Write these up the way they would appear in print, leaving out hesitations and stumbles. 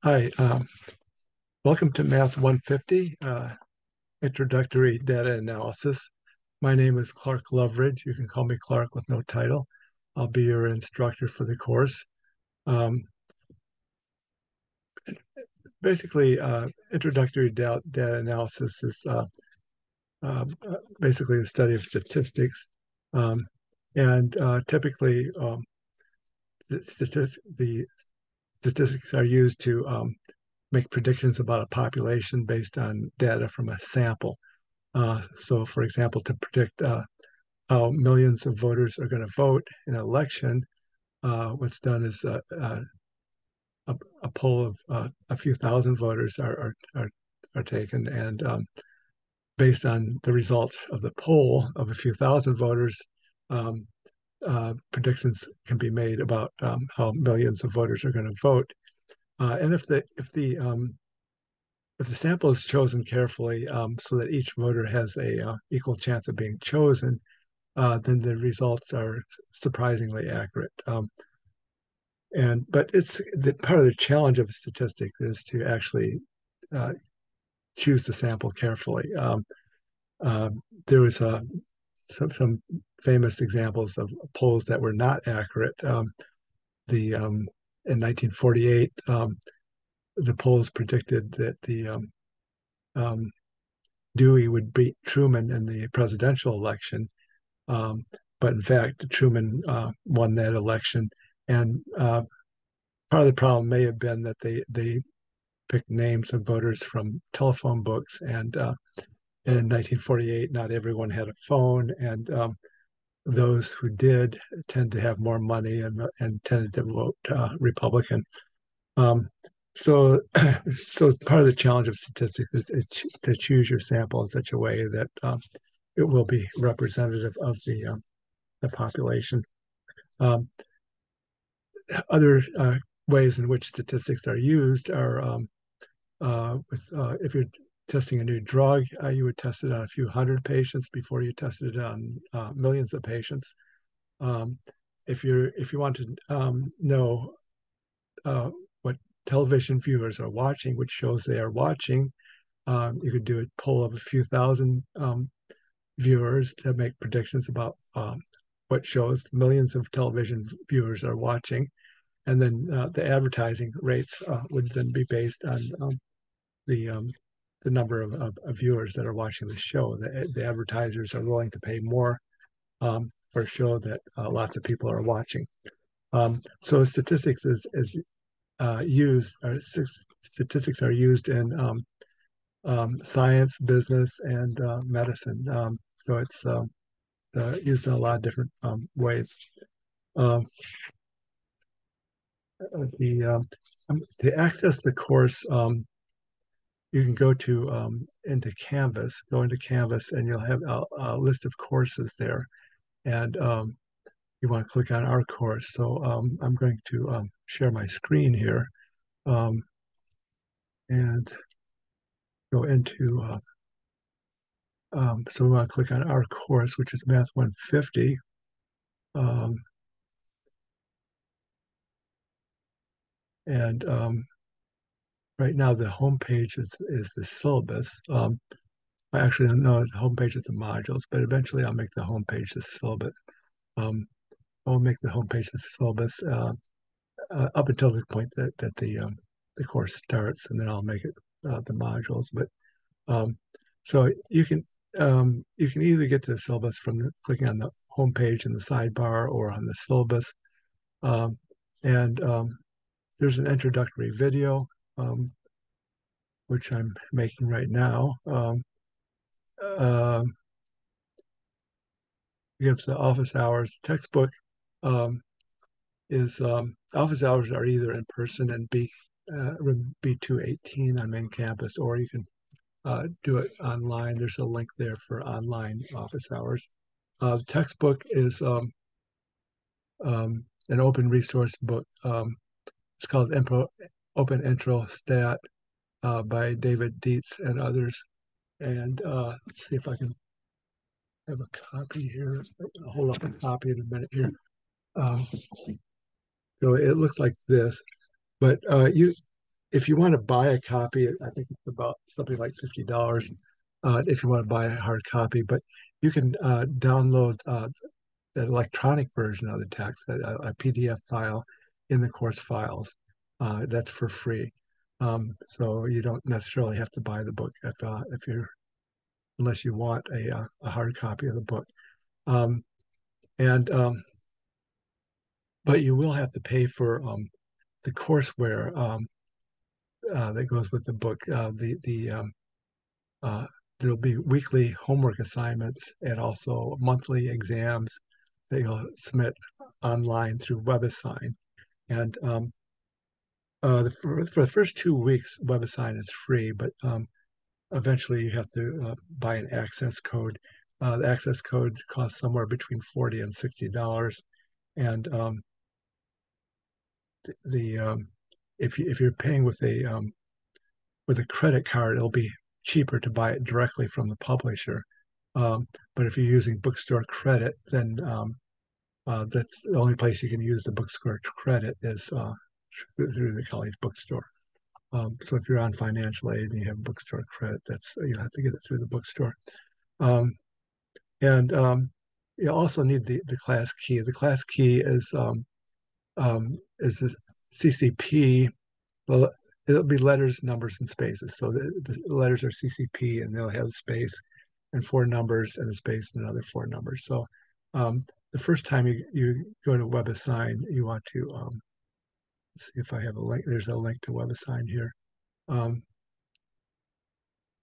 Hi, welcome to Math 150, Introductory Data Analysis. My name is Clark Loveridge. You can call me Clark with no title. I'll be your instructor for the course. Um, basically, Introductory Data Analysis is basically the study of statistics. Um, and typically, the statistics are used to make predictions about a population based on data from a sample. So, for example, to predict how millions of voters are going to vote in an election, what's done is a poll of a few thousand voters are taken, and based on the results of the poll of a few thousand voters, um, predictions can be made about how millions of voters are going to vote. And if the sample is chosen carefully so that each voter has a equal chance of being chosen, then the results are surprisingly accurate. But it's part of the challenge of statistics is to actually uh, choose the sample carefully. Uh, there was some famous examples of polls that were not accurate. The In 1948, the polls predicted that the um, Dewey would beat Truman in the presidential election. Um, but in fact, Truman won that election, and part of the problem may have been that they picked names of voters from telephone books, and in 1948, not everyone had a phone, and those who did tend to have more money and tended to vote Republican. Um, so, so part of the challenge of statistics is to choose your sample in such a way that it will be representative of the population. Um, Other ways in which statistics are used are if you're testing a new drug, you would test it on a few hundred patients before you tested it on millions of patients. Um, if you want to know uh, what television viewers are watching, which shows they are watching, you could do a poll of a few thousand viewers to make predictions about what shows millions of television viewers are watching, and then the advertising rates would then be based on the the number of viewers that are watching the show. The advertisers are willing to pay more for a show that lots of people are watching. So statistics is used, or statistics are used in science, business, and medicine. So it's used in a lot of different ways. Um, the To access the course, you can go to go into Canvas, and you'll have a list of courses there. And you want to click on our course. So I'm going to share my screen here um, and go into, so we want to click on our course, which is Math 150. Um, and Right now the home page is the syllabus. I actually don't know the home page is the modules, but eventually I'll make the home page the syllabus. Um, I'll make the home page the syllabus up until the point that the course starts, and then I'll make it the modules. But um, so you can either get to the syllabus from clicking on the home page in the sidebar or on the syllabus. Um, and There's an introductory video um, which I'm making right now. Uh, Gives the office hours textbook. Um, is Office hours are either in person and B218 on main campus, or you can do it online. There's a link there for online office hours. The textbook is an open resource book. It's called Open Intro Stat by David Dietz and others. And let's see if I can have a copy here. I'll hold up a copy in a minute here. Um, so it looks like this, but if you want to buy a copy, I think it's about something like $50 if you want to buy a hard copy. But you can download the electronic version of the text, a PDF file in the course files. That's for free. So you don't necessarily have to buy the book if you're unless you want a hard copy of the book. Um, and But you will have to pay for the courseware that goes with the book. Uh, there'll be weekly homework assignments and also monthly exams that you'll submit online through WebAssign. And for the first 2 weeks, WebAssign is free, but eventually you have to buy an access code. The access code costs somewhere between $40 and $60, and the if you're paying with a credit card, it'll be cheaper to buy it directly from the publisher. But if you're using bookstore credit, then that's the only place you can use the bookstore credit is through the college bookstore. So if you're on financial aid and you have bookstore credit, that's you have to get it through the bookstore. Um, and You also need the class key. The class key is the CCP. Well, it'll be letters, numbers, and spaces. So the letters are CCP, and they'll have a space and four numbers and a space and another four numbers. So the first time you go to WebAssign, you want to see if I have a link. There's a link to WebAssign here. Um,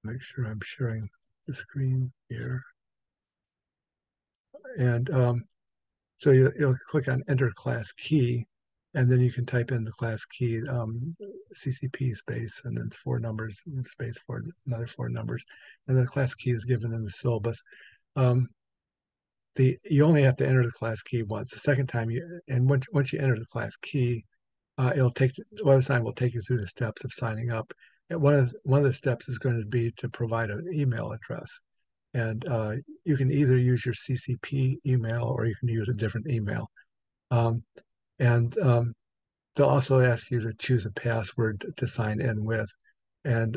Make sure I'm sharing the screen here. And so you'll click on Enter Class Key, and then you can type in the class key, CCP space, and then four numbers, space for another four numbers. And the class key is given in the syllabus. Um, you only have to enter the class key once. The second time and once you enter the class key, WebAssign will take you through the steps of signing up. And one of the steps is going to be to provide an email address, and you can either use your CCP email or you can use a different email. Um, and They'll also ask you to choose a password to sign in with, and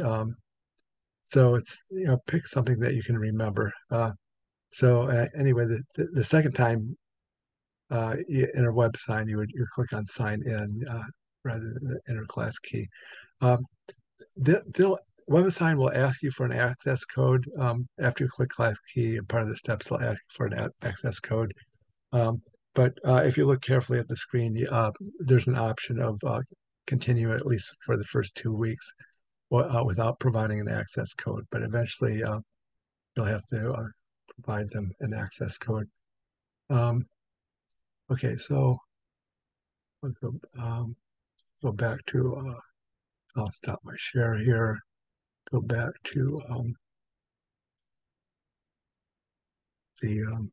so it's pick something that you can remember. Anyway, the second time in a web sign, you click on sign in rather than the enter class key. Um, they'll WebAssign will ask you for an access code after you click class key, and part of the steps will ask you for an access code. Um, but if you look carefully at the screen, there's an option of continue at least for the first 2 weeks without providing an access code. But eventually, you'll have to provide them an access code. Um, okay, so I'll go back to, I'll stop my share here, go back to the,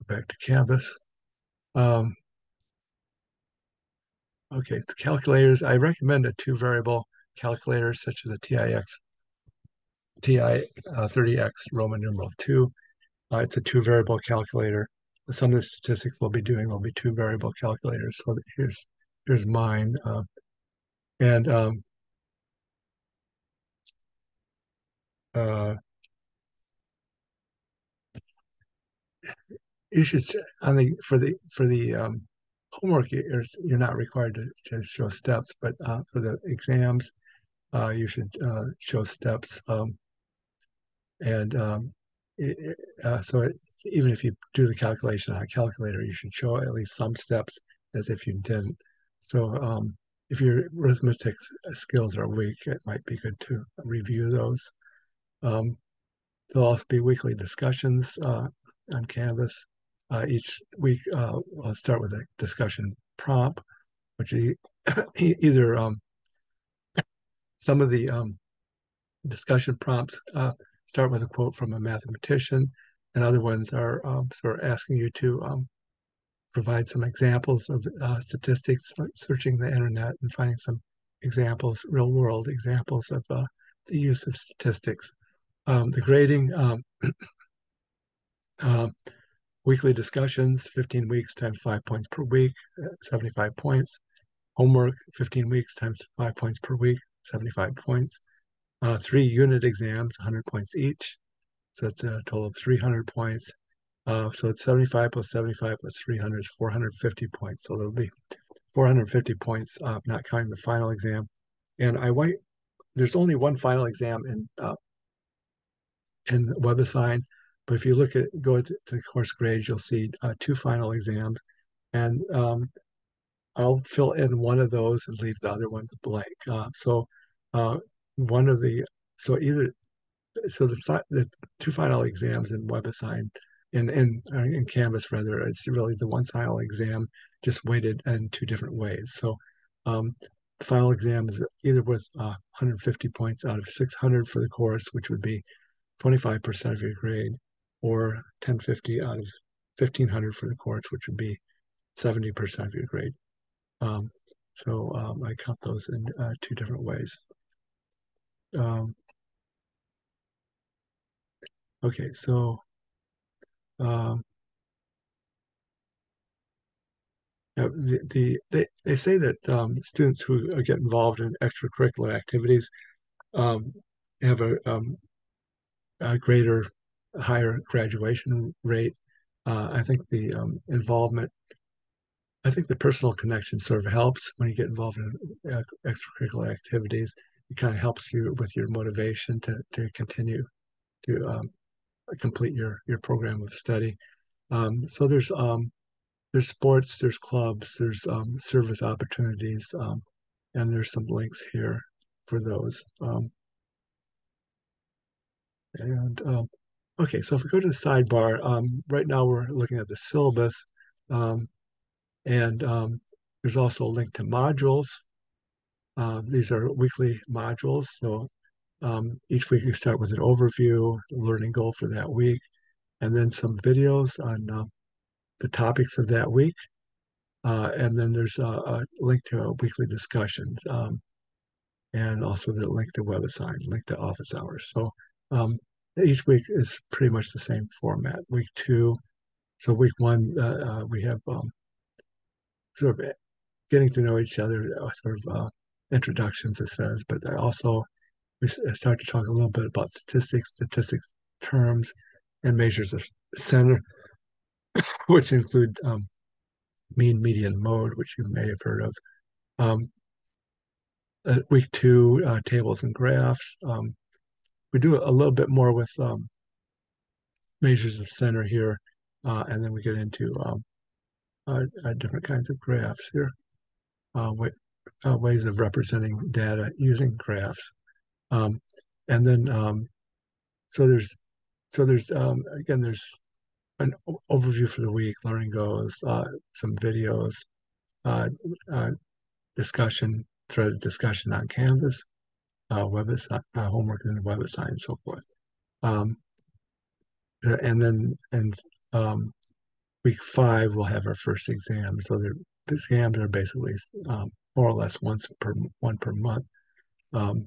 back to Canvas. Um, okay, the calculators, I recommend a two variable calculator such as a TI 30X Roman numeral 2. It's a two variable calculator. Some of the statistics we'll be doing will be two variable calculators. So here's mine. And uh, you should on the for the homework you're not required to show steps, but for the exams you should show steps. And so even if you do the calculation on a calculator, you should show at least some steps as if you didn't. So if your arithmetic skills are weak, it might be good to review those. There'll also be weekly discussions on Canvas. Each week, I'll start with a discussion prompt, which either some of the discussion prompts start with a quote from a mathematician, and other ones are sort of asking you to provide some examples of statistics, like searching the internet and finding some examples, real world examples of the use of statistics. The grading, um, weekly discussions, 15 weeks times 5 points per week, 75 points. Homework, 15 weeks times 5 points per week, 75 points. 3 unit exams, 100 points each. So it's a total of 300 points. So it's 75 plus 75 plus 300 is 450 points. So there'll be 450 points, not counting the final exam. And there's only one final exam in WebAssign, but if you go to the course grades, you'll see two final exams, and I'll fill in one of those and leave the other ones blank. Uh, one of the so either so the two final exams in WebAssign in Canvas rather, it's really the one final exam just weighted in two different ways. So the final exam is either worth 150 points out of 600 for the course, which would be 25% of your grade, or 1050 out of 1500 for the course, which would be 70% of your grade. Um, I count those in two different ways. Um, okay, so um, they say that students who get involved in extracurricular activities um, have a greater, higher graduation rate. I think the involvement, I think the personal connection sort of helps when you get involved in extracurricular activities. It kind of helps you with your motivation to continue to complete your program of study. So there's sports, there's clubs, there's service opportunities, and there's some links here for those. And okay, so if we go to the sidebar, right now we're looking at the syllabus, um, and there's also a link to modules. These are weekly modules, so each week you start with an overview, learning goal for that week, and then some videos on the topics of that week. And then there's a link to a weekly discussion, and also the link to WebAssign, link to office hours. So um, each week is pretty much the same format. Week two, so week one, we have sort of getting to know each other, sort of introductions, it says, but also we start to talk a little bit about statistics terms, and measures of center, which include mean, median, mode, which you may have heard of. Um, Week two, tables and graphs. We do a little bit more with measures of center here, and then we get into different kinds of graphs here, uh, ways of representing data using graphs. Um, and then there's again there's an overview for the week, learning goals, some videos, uh, uh, threaded discussion on Canvas, homework in the website, and so forth. Um, and then and week five we'll have our first exam. So the exams are basically more or less one per month. Um,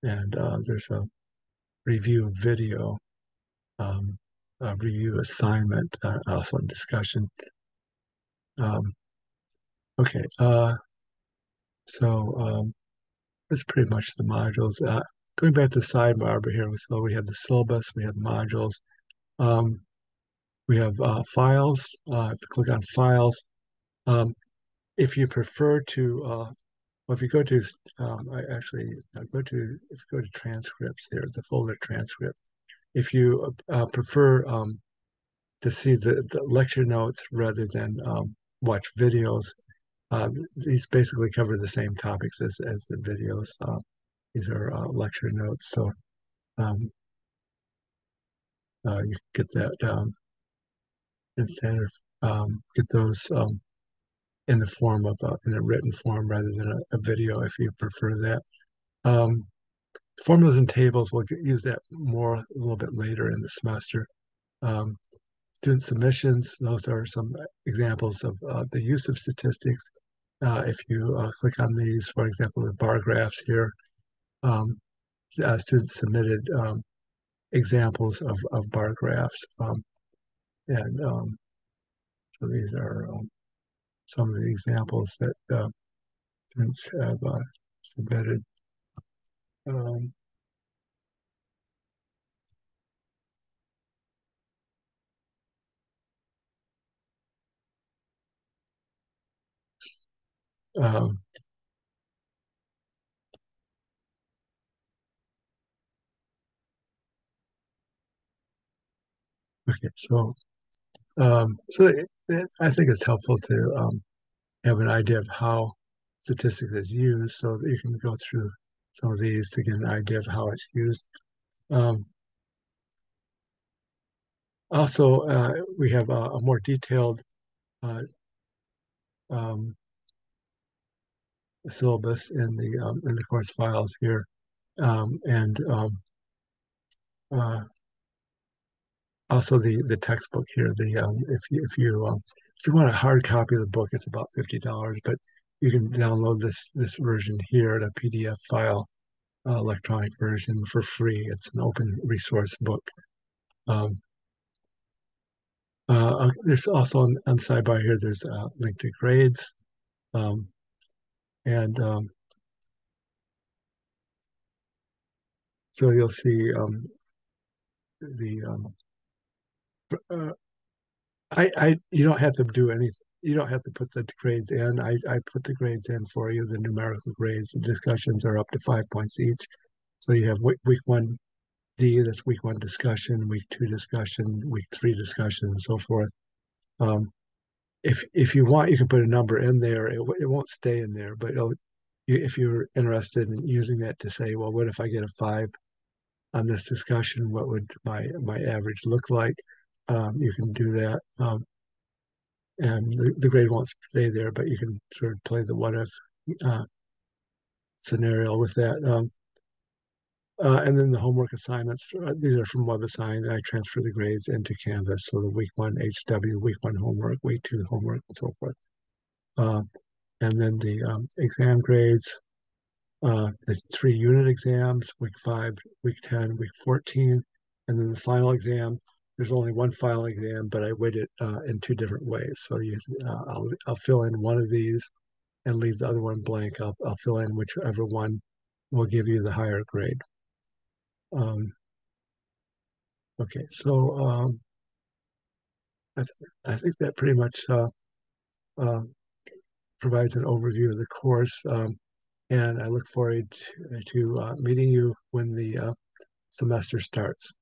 and there's a review video, a review assignment, also a discussion. Um, okay, so that's pretty much the modules. Going back to the sidebar over here, so we have the syllabus, we have the modules, um, we have files. If you click on files, um, if you prefer to, well, if you go to, I actually if you go to transcripts here, the folder transcript. If you prefer to see the lecture notes rather than watch videos, these basically cover the same topics as the videos. These are lecture notes, so um, you get that instead of get those in the form of in a written form rather than a video if you prefer that. Um, Formulas and tables, we'll use that more a little bit later in the semester. Um, Student submissions, those are some examples of the use of statistics. If you click on these, for example, the bar graphs here, um, students submitted examples of bar graphs. And so these are some of the examples that students have submitted. Um, um, okay, so I think it's helpful to have an idea of how statistics is used, so that you can go through some of these to get an idea of how it's used. Um, Also, we have a more detailed uh, um, syllabus in the course files here, and uh, also the textbook here. If you want a hard copy of the book, it's about $50, but you can download this version here, the PDF file, electronic version for free. It's an open resource book. Um, there's also on the sidebar here. There's a link to grades, um, and so you'll see the uh, you don't have to do anything. You don't have to put the grades in. I put the grades in for you, the numerical grades. The discussions are up to 5 points each. So you have week one D, that's week one discussion, week two discussion, week three discussion, and so forth. Um, if you want, you can put a number in there. It won't stay in there, but if you're interested in using that to say, well, what if I get a five on this discussion? What would my average look like? You can do that. And the grade won't stay there, but you can sort of play the what if uh, scenario with that. And then the homework assignments, these are from WebAssign. I transfer the grades into Canvas. So the week one HW, week one homework, week two homework, and so forth. Uh, and then the exam grades, the 3 unit exams, week 5, week 10, week 14. And then the final exam, there's only one final exam, but I weight it in two different ways. So I'll fill in one of these and leave the other one blank. I'll fill in whichever one will give you the higher grade. Um, okay, so I think that pretty much uh, provides an overview of the course, and I look forward to meeting you when the semester starts.